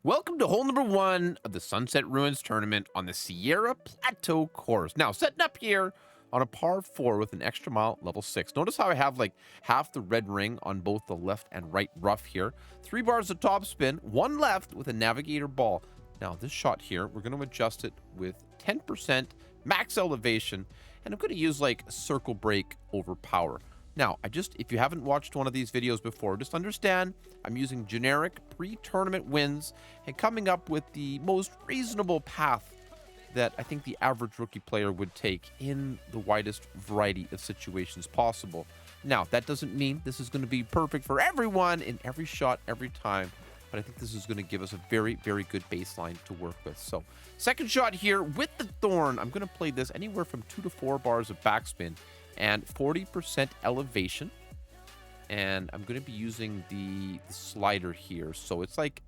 Welcome to hole number one of the Sunset Ruins tournament on the Sierra Plateau course. Now, setting up here on a par 4 with an extra mile level 6. Notice how I have like half the red ring on both the left and right rough here. 3 bars of top spin, 1 left with a navigator ball. Now, this shot here, we're going to adjust it with 10% max elevation, and I'm going to use like circle break over power. Now, if you haven't watched one of these videos before, just understand I'm using generic pre-tournament wins and coming up with the most reasonable path that I think the average rookie player would take in the widest variety of situations possible. Now, that doesn't mean this is going to be perfect for everyone in every shot, every time, but I think this is going to give us a very, very good baseline to work with. So, second shot here with the Thorn. I'm going to play this anywhere from 2 to 4 bars of backspin and 40% elevation, and I'm going to be using the slider here, so it's like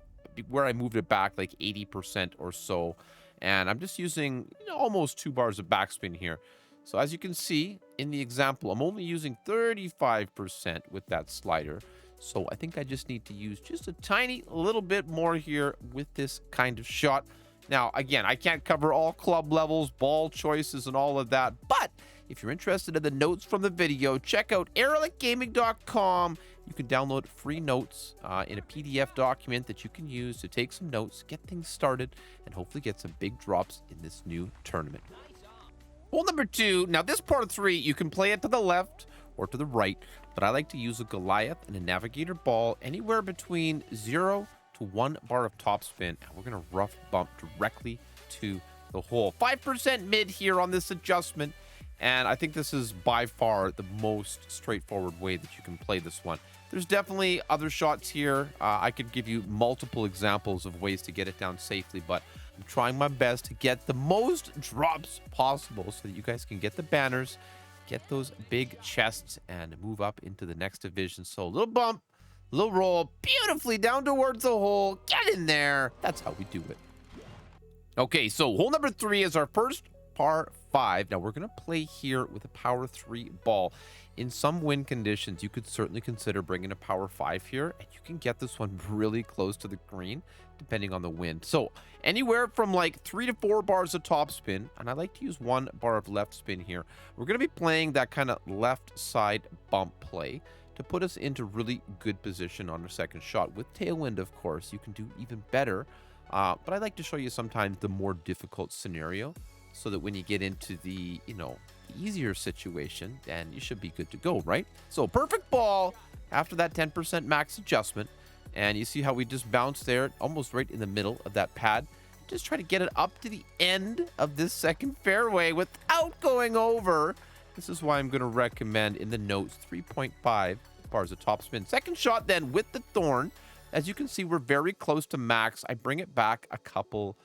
where I moved it back like 80% or so, and I'm just using almost 2 bars of backspin here. So as you can see in the example, I'm only using 35% with that slider, so I think I just need to use just a tiny little bit more here with this kind of shot. Now, again, I can't cover all club levels, ball choices, and all of that, but if you're interested in the notes from the video, check out erelicgaming.com. You can download free notes in a PDF document that you can use to take some notes, get things started, and hopefully get some big drops in this new tournament. Hole number 2. Now, this par 3, you can play it to the left or to the right, but I like to use a Goliath and a navigator ball anywhere between 0 to 1 bar of topspin, and we're going to rough bump directly to the hole. 5% mid here on this adjustment. And I think this is by far the most straightforward way that you can play this one. There's definitely other shots here. I could give you multiple examples of ways to get it down safely, but I'm trying my best to get the most drops possible so that you guys can get the banners, get those big chests, and move up into the next division. So a little bump, a little roll, beautifully down towards the hole. Get in there. That's how we do it. Okay, so hole number 3 is our first par 5. Now we're going to play here with a power 3 ball. In some wind conditions, you could certainly consider bringing a power 5 here, and you can get this one really close to the green depending on the wind. So anywhere from like 3 to 4 bars of top spin, and I like to use 1 bar of left spin here. We're going to be playing that kind of left side bump play to put us into really good position on our second shot. With Tailwind, of course, you can do even better, but I like to show you sometimes the more difficult scenario, so that when you get into the, the easier situation, then you should be good to go, right? So perfect ball after that 10% max adjustment. And you see how we just bounced there, almost right in the middle of that pad. Just try to get it up to the end of this second fairway without going over. This is why I'm going to recommend in the notes 3.5 bars of topspin. Second shot then with the Thorn. As you can see, we're very close to max. I bring it back a couple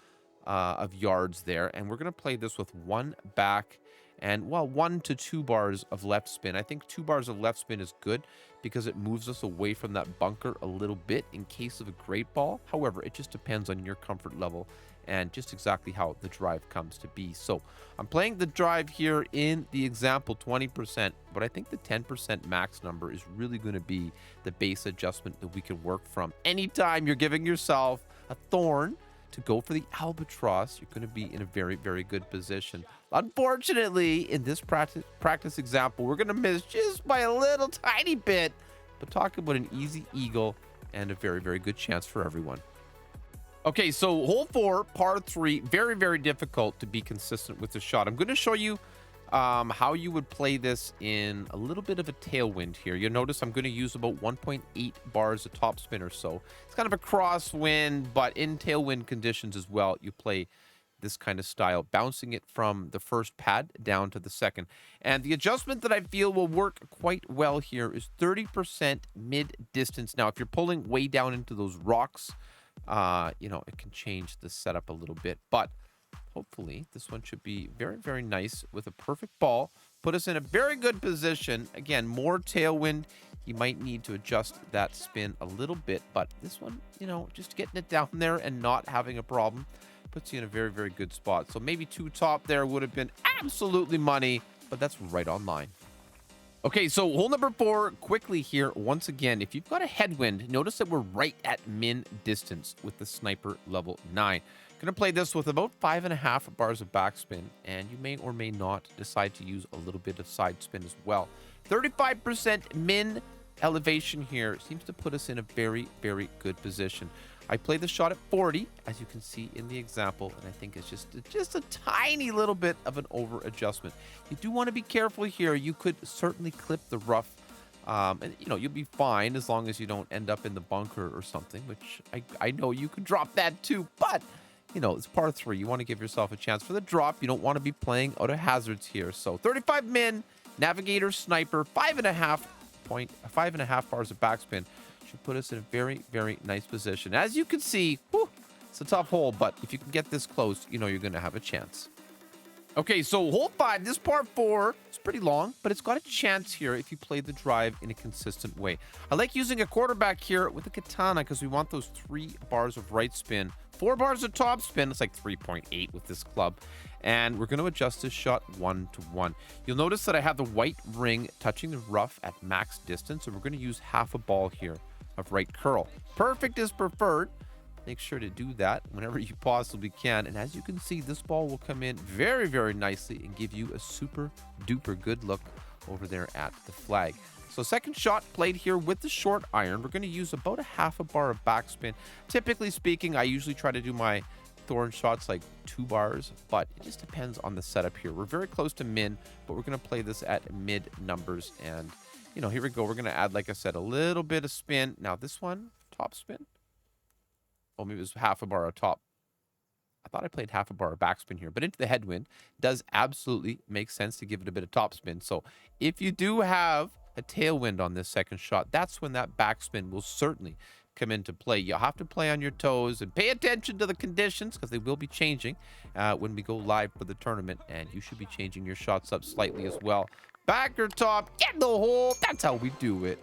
of yards there, and we're going to play this with 1 back and 1 to 2 bars of left spin. I think 2 bars of left spin is good because it moves us away from that bunker a little bit in case of a great ball. However, it just depends on your comfort level and just exactly how the drive comes to be. So I'm playing the drive here in the example 20%, but I think the 10% max number is really going to be the base adjustment that we can work from. Anytime you're giving yourself a Thorn to go for the albatross, you're going to be in a very, very good position. Unfortunately, in this practice example, we're going to miss just by a little tiny bit, but talk about an easy eagle and a very, very good chance for everyone. Okay, so hole 4, par 3, very, very difficult to be consistent with the shot. I'm going to show you how you would play this in a little bit of a tailwind here. You'll notice I'm going to use about 1.8 bars of topspin or so. It's kind of a crosswind, but in tailwind conditions as well, you play this kind of style, bouncing it from the first pad down to the second. And the adjustment that I feel will work quite well here is 30% mid-distance. Now, if you're pulling way down into those rocks, it can change the setup a little bit, but hopefully this one should be very, very nice with a perfect ball. Put us in a very good position. Again, more tailwind. You might need to adjust that spin a little bit, but this one, just getting it down there and not having a problem puts you in a very, very good spot. So maybe 2 top there would have been absolutely money, but that's right on line. Okay, so hole number 4, quickly here, once again, if you've got a headwind, notice that we're right at min distance with the sniper level 9. Gonna play this with about 5.5 bars of backspin, and you may or may not decide to use a little bit of side spin as well. 35% min elevation here seems to put us in a very, very good position. I played the shot at 40, as you can see in the example, and I think it's just a tiny little bit of an over adjustment. You do want to be careful here. You could certainly clip the rough, and you'll be fine as long as you don't end up in the bunker or something, which I know you could drop that too, but it's par 3. You want to give yourself a chance for the drop. You don't want to be playing out of hazards here. So 35 min, navigator, sniper, 5.5 bars of backspin should put us in a very, very nice position. As you can see, whew, it's a tough hole, but if you can get this close, you're going to have a chance. Okay, so hole 5, this par 4, it's pretty long, but it's got a chance here if you play the drive in a consistent way. I like using a quarterback here with a katana because we want those 3 bars of right spin, 4 bars of top spin. It's like 3.8 with this club. And we're going to adjust this shot 1 to 1. You'll notice that I have the white ring touching the rough at max distance, and we're going to use half a ball here of right curl. Perfect is preferred. Make sure to do that whenever you possibly can. And as you can see, this ball will come in very, very nicely and give you a super duper good look over there at the flag. So second shot played here with the short iron. We're going to use about 1/2 bar of backspin. Typically speaking, I usually try to do my thorn shots like 2 bars, but it just depends on the setup here. We're very close to min, but we're going to play this at mid numbers. And, here we go. We're going to add, like I said, a little bit of spin. Now this one, top spin. Oh, maybe it was 1/2 bar of top. I thought I played 1/2 bar of backspin here, but into the headwind does absolutely make sense to give it a bit of top spin. So if you do have a tailwind on this second shot, that's when that backspin will certainly come into play. You'll have to play on your toes and pay attention to the conditions because they will be changing when we go live for the tournament, and you should be changing your shots up slightly as well. Back or top, get in the hole. That's how we do it.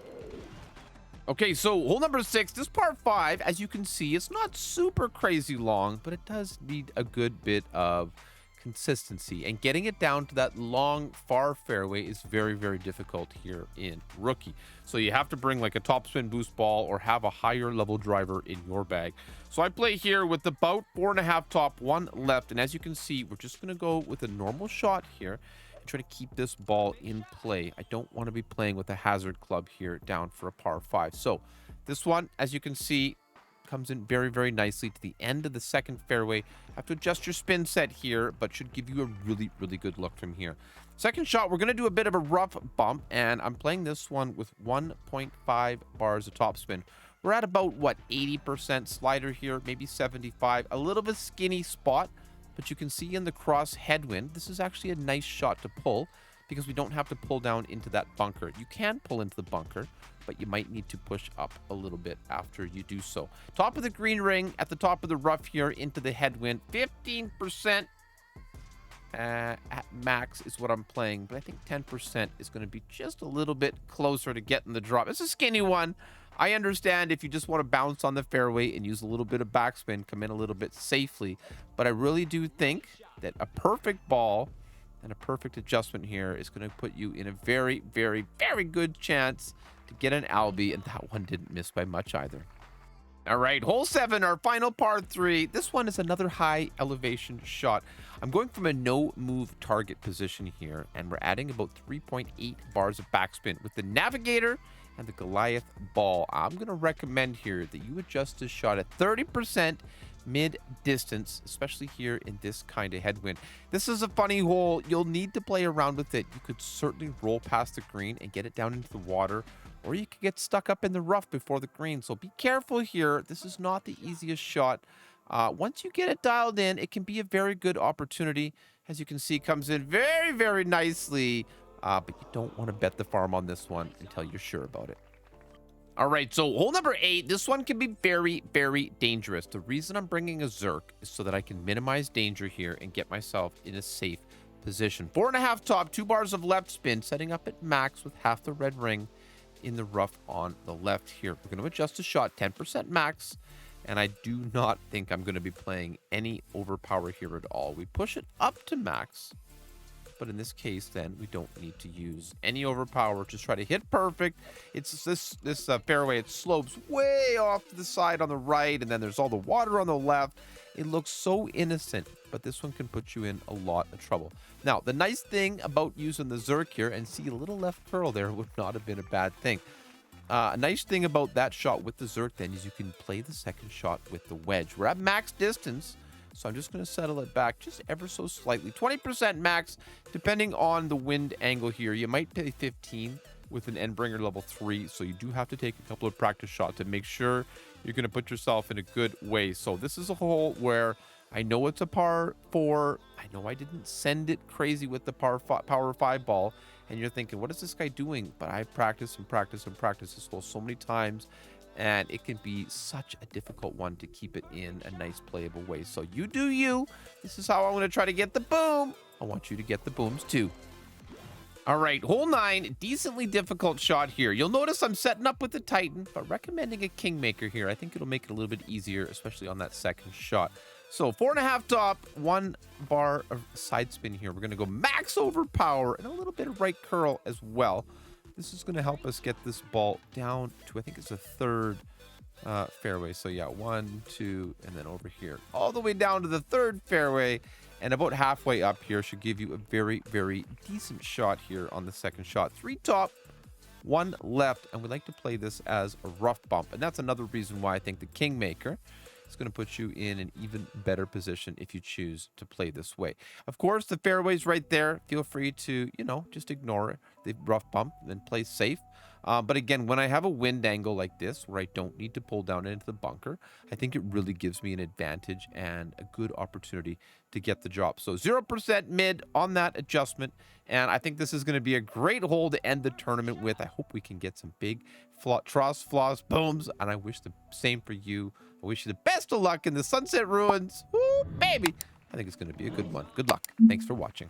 Okay, so hole number 6, this par 5, as you can see, it's not super crazy long, but it does need a good bit of consistency. And getting it down to that long, far fairway is very, very difficult here in Rookie. So you have to bring like a topspin boost ball or have a higher level driver in your bag. So I play here with about 4.5 top, 1 left. And as you can see, we're just going to go with a normal shot here. Try to keep this ball in play. I don't want to be playing with a hazard club here down for a par 5. So this one, as you can see, comes in very, very nicely to the end of the second fairway. Have to adjust your spin set here, but should give you a really, really good look from here. Second shot, we're going to do a bit of a rough bump, and I'm playing this one with 1.5 bars of topspin. We're at about, 80% slider here, maybe 75. A little bit skinny spot. But you can see in the cross headwind, this is actually a nice shot to pull because we don't have to pull down into that bunker. You can pull into the bunker, but you might need to push up a little bit after you do so. Top of the green ring at the top of the rough here into the headwind. 15% at max is what I'm playing, but I think 10% is going to be just a little bit closer to getting the drop. It's a skinny one. I understand if you just want to bounce on the fairway and use a little bit of backspin, come in a little bit safely. But I really do think that a perfect ball and a perfect adjustment here is going to put you in a very, very, very good chance to get an Albie. And that one didn't miss by much either. All right, hole 7, our final par 3. This one is another high elevation shot. I'm going from a no move target position here, and we're adding about 3.8 bars of backspin with the navigator and the Goliath ball. I'm going to recommend here that you adjust this shot at 30% mid distance, especially here in this kind of headwind. This is a funny hole. You'll need to play around with it. You could certainly roll past the green and get it down into the water, or you could get stuck up in the rough before the green. So be careful here. This is not the easiest shot. Once you get it dialed in, it can be a very good opportunity. As you can see, comes in very, very nicely. But you don't want to bet the farm on this one until you're sure about it. All right, so hole number 8, this one can be very, very dangerous. The reason I'm bringing a Zerk is so that I can minimize danger here and get myself in a safe position. 4.5 top, 2 bars of left spin, setting up at max with half the red ring in the rough on the left here. We're going to adjust the shot 10% max, and I do not think I'm going to be playing any overpower here at all. We push it up to max, But in this case, then we don't need to use any overpower. Just try to hit perfect. It's this fairway. It slopes way off to the side on the right, and then there's all the water on the left. It looks so innocent, but this one can put you in a lot of trouble. Now, the nice thing about using the Zerk here, and see a little left curl there would not have been a bad thing. A nice thing about that shot with the Zerk then is you can play the second shot with the wedge. We're at max distance, so I'm just going to settle it back just ever so slightly. 20% max, depending on the wind angle here. You might play 15 with an Endbringer level 3, so you do have to take a couple of practice shots to make sure you're going to put yourself in a good way. So this is a hole where I know it's a par 4. I know I didn't send it crazy with the power 5 ball, and you're thinking, what is this guy doing? But I practice and practice and practice this hole so many times, and it can be such a difficult one to keep it in a nice playable way. So you do you. This is how I'm going to try to get the boom. I want you to get the booms too. All right, hole 9, decently difficult shot here. You'll notice I'm setting up with the Titan, but recommending a Kingmaker here. I think it'll make it a little bit easier, especially on that second shot. So 4.5 top, 1 bar of side spin here. We're going to go max overpower and a little bit of right curl as well. This is going to help us get this ball down to, I think it's a third fairway. So yeah, 1, 2, and then over here, all the way down to the third fairway. And about halfway up here should give you a very, very decent shot here on the second shot. 3 top, 1 left, and we like to play this as a rough bump. And that's another reason why I think the Kingmaker is going to put you in an even better position if you choose to play this way. Of course, the fairway's right there. Feel free to, just ignore the rough bump and then play safe. But again, when I have a wind angle like this, where I don't need to pull down into the bunker, I think it really gives me an advantage and a good opportunity to get the drop. So 0% mid on that adjustment, and I think this is going to be a great hole to end the tournament with. I hope we can get some big flaws, booms, and I wish the same for you. I wish you the best of luck in the Sunset Ruins. Woo, baby! I think it's going to be a good one. Good luck. Thanks for watching.